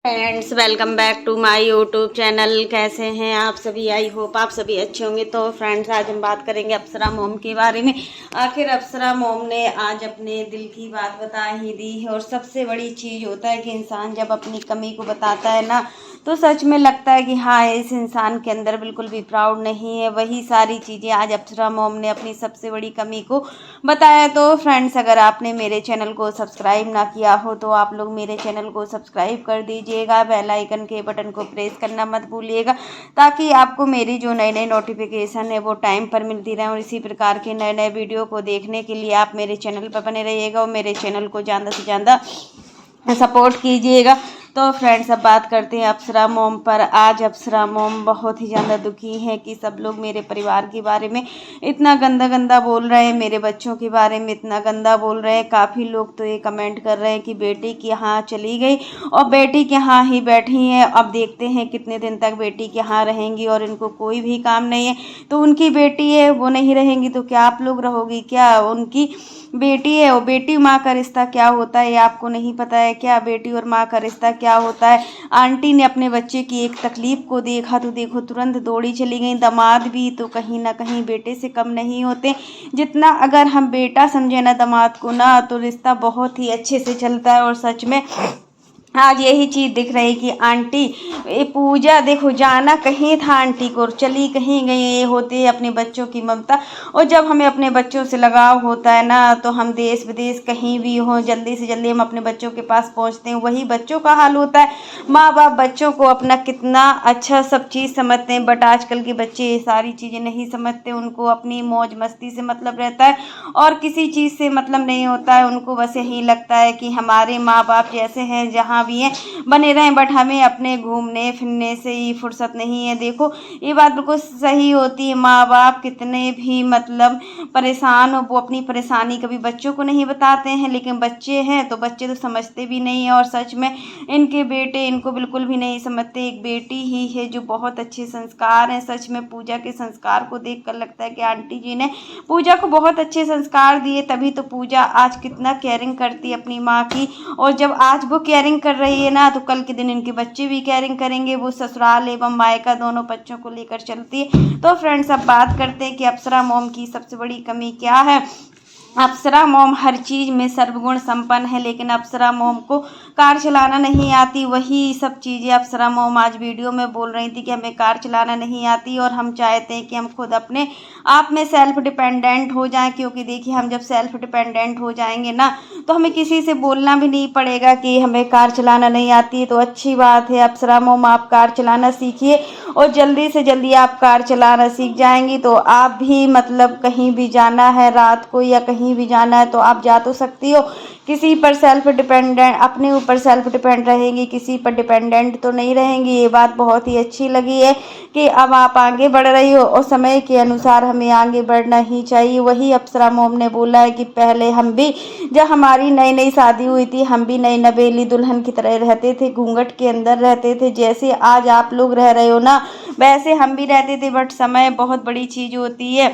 Friends, welcome back to my YouTube channel. कैसे हैं आप सभी? आई होप आप सभी अच्छे होंगे। तो फ्रेंड्स, आज हम बात करेंगे अप्सरा मॉम के बारे में। आखिर अप्सरा मॉम ने आज अपने दिल की बात बता ही दी है। और सबसे बड़ी चीज़ होता है कि इंसान जब अपनी कमी को बताता है ना, तो सच में लगता है कि हाँ, इस इंसान के अंदर बिल्कुल भी प्राउड नहीं है। वही सारी चीज़ें आज अप्सरा मॉम ने अपनी सबसे बड़ी कमी को बताया। तो फ्रेंड्स, अगर आपने मेरे चैनल को सब्सक्राइब ना किया हो तो आप लोग मेरे चैनल को सब्सक्राइब कर दीजिएगा। बेल आइकन के बटन को प्रेस करना मत भूलिएगा, ताकि आपको मेरी जो नई नई नोटिफिकेशन है वो टाइम पर मिलती रहे। और इसी प्रकार के नए नए वीडियो को देखने के लिए आप मेरे चैनल पर बने रहिएगा और मेरे चैनल को ज़्यादा से ज़्यादा सपोर्ट कीजिएगा। तो फ्रेंड्स, अब बात करते हैं अप्सरा मॉम पर। आज अप्सरा मॉम बहुत ही ज़्यादा दुखी है कि सब लोग मेरे परिवार के बारे में इतना गंदा गंदा बोल रहे हैं, मेरे बच्चों के बारे में इतना गंदा बोल रहे हैं। काफ़ी लोग तो ये कमेंट कर रहे हैं कि बेटी के यहाँ चली गई और बेटी के यहाँ ही बैठी हैं। अब देखते हैं कितने दिन तक बेटी के यहाँ रहेंगी और इनको कोई भी काम नहीं है। तो उनकी बेटी है, वो नहीं रहेंगी तो क्या आप लोग रहोगी? क्या उनकी बेटी है, वो बेटी माँ का रिश्ता क्या होता है ये आपको नहीं पता है क्या? बेटी और माँ का रिश्ता क्या होता है? आंटी ने अपने बच्चे की एक तकलीफ को देखा तो देखो तुरंत दौड़ी चली गई। दामाद भी तो कहीं ना कहीं बेटे से कम नहीं होते। जितना अगर हम बेटा समझे ना दामाद को ना, तो रिश्ता बहुत ही अच्छे से चलता है। और सच में आज यही चीज़ दिख रही कि आंटी ये पूजा देखो, जाना कहीं था आंटी को, चली कहीं गई। ये होती है अपने बच्चों की ममता। और जब हमें अपने बच्चों से लगाव होता है ना, तो हम देश विदेश कहीं भी हो जल्दी से जल्दी हम अपने बच्चों के पास पहुंचते हैं। वही बच्चों का हाल होता है। माँ बाप बच्चों को अपना कितना अच्छा सब चीज़ समझते हैं, बट आजकल के बच्चे ये सारी चीज़ें नहीं समझते। उनको अपनी मौज मस्ती से मतलब रहता है और किसी चीज़ से मतलब नहीं होता है। उनको बस यही लगता है कि हमारे माँ बाप जैसे हैं जहाँ भी हैं बने रहें, बट हमें अपने घूमने फिरने से ही फुर्सत नहीं है। देखो, ये बात बिल्कुल सही होती है। माँ बाप कितने भी मतलब परेशान हो, वो अपनी परेशानी कभी बच्चों को नहीं बताते हैं, लेकिन बच्चे हैं तो बच्चे तो समझते भी नहीं है। और सच में इनके बेटे इनको बिल्कुल भी नहीं समझते। एक बेटी ही है जो बहुत अच्छे संस्कार हैं। सच में पूजा के संस्कार को देख कर लगता है कि आंटी जी ने पूजा को बहुत अच्छे संस्कार दिए, तभी तो पूजा आज कितना केयरिंग करती है अपनी माँ की। और जब आज वो केयरिंग कर रही है ना, तो कल के दिन इनके बच्चे भी केयरिंग करेंगे। वो ससुराल एवं मायका दोनों बच्चों को लेकर चलती है। तो फ्रेंड्स, अब बात करते हैं कि अप्सरा मॉम की सबसे बड़ी कमी क्या है। अप्सरा मॉम हर चीज़ में सर्वगुण संपन्न है, लेकिन अप्सरा मॉम को कार चलाना नहीं आती। वही सब चीज़ें अप्सरा मॉम आज वीडियो में बोल रही थी कि हमें कार चलाना नहीं आती और हम चाहते हैं कि हम खुद अपने आप में सेल्फ डिपेंडेंट हो जाएं। क्योंकि देखिए, हम जब सेल्फ डिपेंडेंट हो जाएंगे ना, तो हमें किसी से बोलना भी नहीं पड़ेगा कि हमें कार चलाना नहीं आती। तो अच्छी बात है अप्सरा मॉम, आप कार चलाना सीखिए और जल्दी से जल्दी आप कार चलाना सीख जाएंगी तो आप भी मतलब कहीं भी जाना है रात को या कहीं भी जाना है तो आप जा तो सकती हो। किसी पर सेल्फ डिपेंडेंट, अपने ऊपर सेल्फ डिपेंड रहेंगी, किसी पर डिपेंडेंट तो नहीं रहेंगी। ये बात बहुत ही अच्छी लगी है कि अब आप आगे बढ़ रही हो और समय के अनुसार हमें आगे बढ़ना ही चाहिए। वही अप्सरा मॉम ने बोला है कि पहले हम भी, जब हमारी नई नई शादी हुई थी, हम भी नई नवेली दुल्हन की तरह रहते थे, घूंघट के अंदर रहते थे। जैसे आज आप लोग रह रहे हो ना, वैसे हम भी रहते थे। बट समय बहुत बड़ी चीज़ होती है।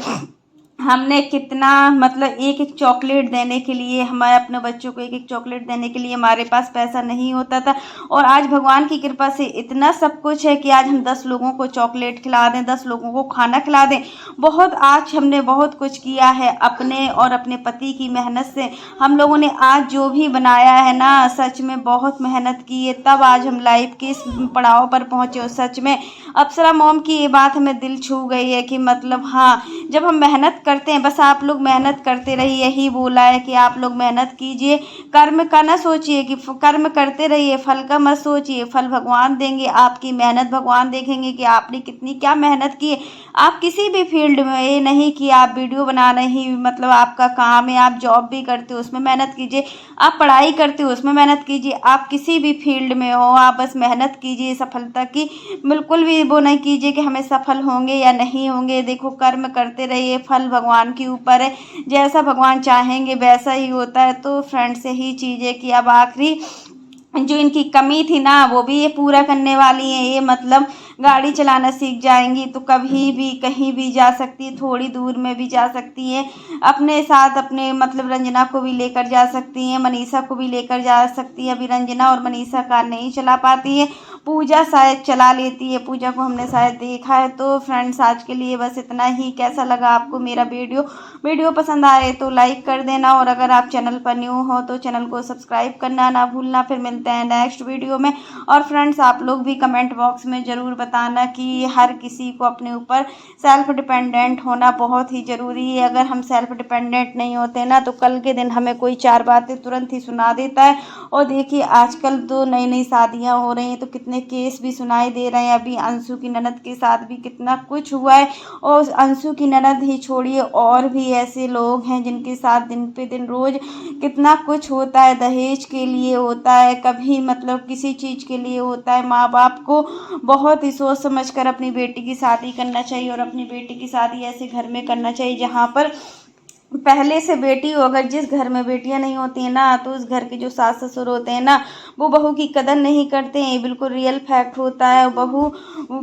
हमने कितना मतलब एक एक चॉकलेट देने के लिए, हमारे अपने बच्चों को एक एक चॉकलेट देने के लिए हमारे पास पैसा नहीं होता था। और आज भगवान की कृपा से इतना सब कुछ है कि आज हम 10 लोगों को चॉकलेट खिला दें, 10 लोगों को खाना खिला दें। बहुत आज हमने बहुत कुछ किया है अपने और अपने पति की मेहनत से। हम लोगों ने आज जो भी बनाया है ना, सच में बहुत मेहनत की है, तब आज हम लाइफ के इस पड़ाव पर पहुँचे। और सच में अप्सरा मॉम की ये बात हमें दिल छू गई है कि मतलब हाँ, जब हम मेहनत करते हैं, बस आप लोग मेहनत करते रहिए। यही बोला है कि आप लोग मेहनत कीजिए, कर्म का ना सोचिए कि कर्म करते रहिए, फल का मत सोचिए। फल भगवान देंगे, आपकी मेहनत भगवान देखेंगे कि आपने कितनी क्या मेहनत की है। आप किसी भी फील्ड में, ये नहीं कि आप वीडियो बनाना ही मतलब आपका काम है, आप जॉब भी करते हो उसमें मेहनत कीजिए, आप पढ़ाई करते हो उसमें मेहनत कीजिए, आप किसी भी फील्ड में हो आप बस मेहनत कीजिए। सफलता की बिल्कुल भी वो नहीं कीजिए कि हमें सफल होंगे या नहीं होंगे। देखो, कर्म करते रहिए, फल भगवान के ऊपर है, जैसा भगवान चाहेंगे वैसा ही होता है। तो फ्रेंड्स, यही चीज़ है कि अब आखिरी जो इनकी कमी थी ना वो भी ये पूरा करने वाली हैं। ये मतलब गाड़ी चलाना सीख जाएंगी तो कभी भी कहीं भी जा सकती है, थोड़ी दूर में भी जा सकती है, अपने साथ अपने मतलब रंजना को भी लेकर जा सकती हैं, मनीषा को भी लेकर जा सकती है। अभी रंजना और मनीषा कार नहीं चला पाती है, पूजा शायद चला लेती है, पूजा को हमने शायद देखा है। तो फ्रेंड्स आज के लिए बस इतना ही। कैसा लगा आपको मेरा वीडियो पसंद आए तो लाइक कर देना, और अगर आप चैनल पर न्यू हो तो चैनल को सब्सक्राइब करना ना भूलना। फिर मिलते हैं नेक्स्ट वीडियो में। और फ्रेंड्स आप लोग भी कमेंट बॉक्स में ज़रूर बताना कि हर किसी को अपने ऊपर सेल्फ डिपेंडेंट होना बहुत ही ज़रूरी है। अगर हम सेल्फ डिपेंडेंट नहीं होते ना तो कल के दिन हमें कोई चार बातें तुरंत ही सुना देता है। और देखिए आजकल तो नई नई शादियां हो रही हैं तो कितने केस भी सुनाई दे रहे हैं। अभी अंशु की ननद के साथ भी कितना कुछ हुआ है, और अंशु की ननद ही छोड़िए और भी ऐसे लोग हैं जिनके साथ दिन पे दिन रोज कितना कुछ होता है। दहेज के लिए होता है, कभी मतलब किसी चीज़ के लिए होता है। माँ बाप को बहुत ही सोच समझ कर अपनी बेटी की शादी करना चाहिए, और अपनी बेटी की शादी ऐसे घर में करना चाहिए जहाँ पर पहले से बेटी हो। अगर जिस घर में बेटियां नहीं होती हैं ना तो उस घर के जो सास ससुर होते हैं ना वो बहू की कदर नहीं करते हैं। बिल्कुल रियल फैक्ट होता है। बहू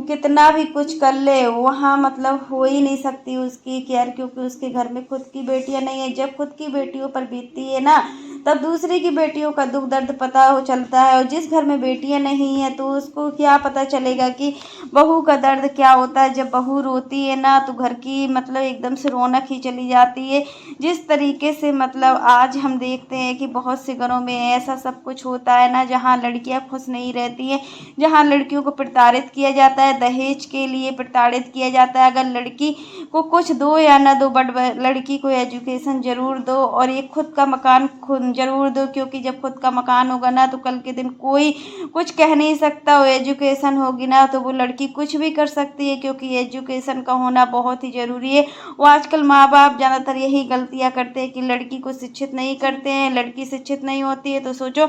कितना भी कुछ कर ले वहाँ मतलब हो ही नहीं सकती उसकी केयर, क्योंकि उसके घर में खुद की बेटियां नहीं है। जब खुद की बेटियों पर बीतती है ना तब दूसरी की बेटियों का दुख दर्द पता हो चलता है। और जिस घर में बेटियां नहीं है तो उसको क्या पता चलेगा कि बहू का दर्द क्या होता है। जब बहू रोती है ना तो घर की मतलब एकदम से रौनक ही चली जाती है। जिस तरीके से मतलब आज हम देखते हैं कि बहुत से घरों में ऐसा सब कुछ होता है ना जहाँ लड़कियां खुश नहीं रहती हैं, जहाँ लड़कियों को प्रताड़ित किया जाता है, दहेज के लिए प्रताड़ित किया जाता है। अगर लड़की को कुछ दो या ना दो बट लड़की को एजुकेशन ज़रूर दो, और एक खुद का मकान खुद ज़रूर दो, क्योंकि जब खुद का मकान होगा ना तो कल के दिन कोई कुछ कह नहीं सकता। वो एजुकेशन होगी ना तो वो लड़की कुछ भी कर सकती है, क्योंकि एजुकेशन का होना बहुत ही ज़रूरी है। वो आजकल माँ बाप ज़्यादातर यही गलतियाँ करते हैं कि लड़की को शिक्षित नहीं करते हैं। लड़की शिक्षित नहीं होती है तो सोचो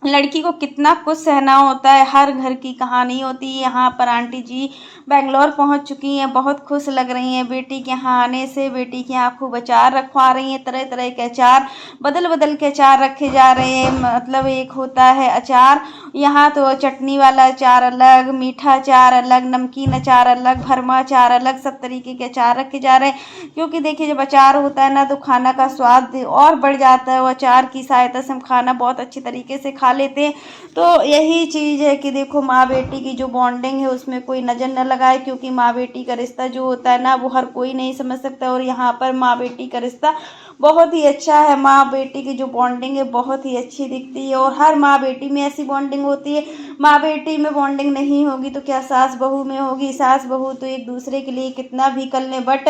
लड़की को कितना कुछ सहना होता है। हर घर की कहानी होती है। यहाँ पर आंटी जी बेंगलोर पहुँच चुकी हैं, बहुत खुश लग रही हैं बेटी के यहाँ आने से। बेटी के यहाँ खूब अचार रखवा रही हैं, तरह तरह के अचार बदल बदल के अचार रखे जा रहे हैं। मतलब एक होता है अचार, यहाँ तो चटनी वाला अचार अलग, मीठा अचार अलग, नमकीन अचार अलग, भरमा अचार अलग, सब तरीके के अचार रखे जा रहे हैं। क्योंकि देखिए जब अचार होता है ना तो खाना का स्वाद और बढ़ जाता है। वो अचार की सहायता से हम खाना बहुत अच्छी तरीके से खा लेते हैं। तो यही चीज़ है कि देखो माँ बेटी की जो बॉन्डिंग है उसमें कोई नज़र न लगाए, क्योंकि माँ बेटी का रिश्ता जो होता है ना वो हर कोई नहीं समझ सकता। और यहाँ पर माँ बेटी का रिश्ता बहुत ही अच्छा है। माँ बेटी की जो बॉन्डिंग है बहुत ही अच्छी दिखती है, और हर माँ बेटी में ऐसी बॉन्डिंग होती है। माँ बेटी में बॉन्डिंग नहीं होगी तो क्या सास बहू में होगी। सास बहू तो एक दूसरे के लिए कितना भी कर लें, बट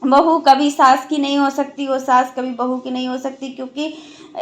बहू कभी सास की नहीं हो सकती, वो सास कभी बहू की नहीं हो सकती, क्योंकि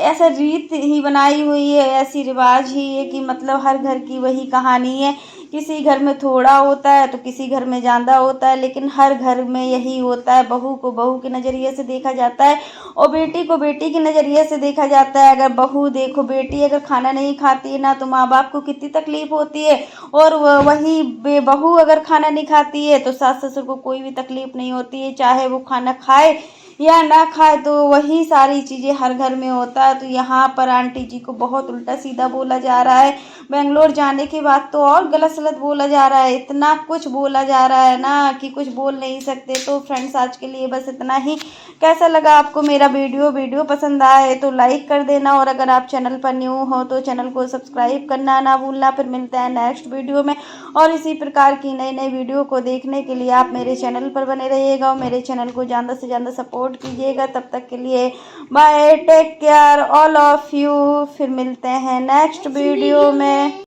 ऐसा रीत ही बनाई हुई है, ऐसी रिवाज ही है कि मतलब हर घर की वही कहानी है। किसी घर में थोड़ा होता है तो किसी घर में ज़्यादा होता है, लेकिन हर घर में यही होता है। बहू को बहू के नज़रिए से देखा जाता है और बेटी को बेटी के नज़रिए से देखा जाता है। अगर बहू देखो, बेटी अगर खाना नहीं खाती है ना तो माँ बाप को कितनी तकलीफ होती है, और वही बहू अगर खाना नहीं खाती है तो सास ससुर को कोई भी तकलीफ नहीं होती है, चाहे वो खाना खाए या ना खाए। तो वही सारी चीज़ें हर घर में होता है। तो यहाँ पर आंटी जी को बहुत उल्टा सीधा बोला जा रहा है। बेंगलोर जाने के बाद तो और गलत सलत बोला जा रहा है, इतना कुछ बोला जा रहा है ना कि कुछ बोल नहीं सकते। तो फ्रेंड्स आज के लिए बस इतना ही। कैसा लगा आपको मेरा वीडियो पसंद आए तो लाइक कर देना, और अगर आप चैनल पर न्यू हो तो चैनल को सब्सक्राइब करना ना भूलना। फिर मिलते हैं नेक्स्ट वीडियो में, और इसी प्रकार की नई नई वीडियो को देखने के लिए आप मेरे चैनल पर बने रहिएगा और मेरे चैनल को ज़्यादा से ज़्यादा सपोर्ट कीजिएगा। तब तक के लिए bye, take care all of you. फिर मिलते हैं नेक्स्ट वीडियो में।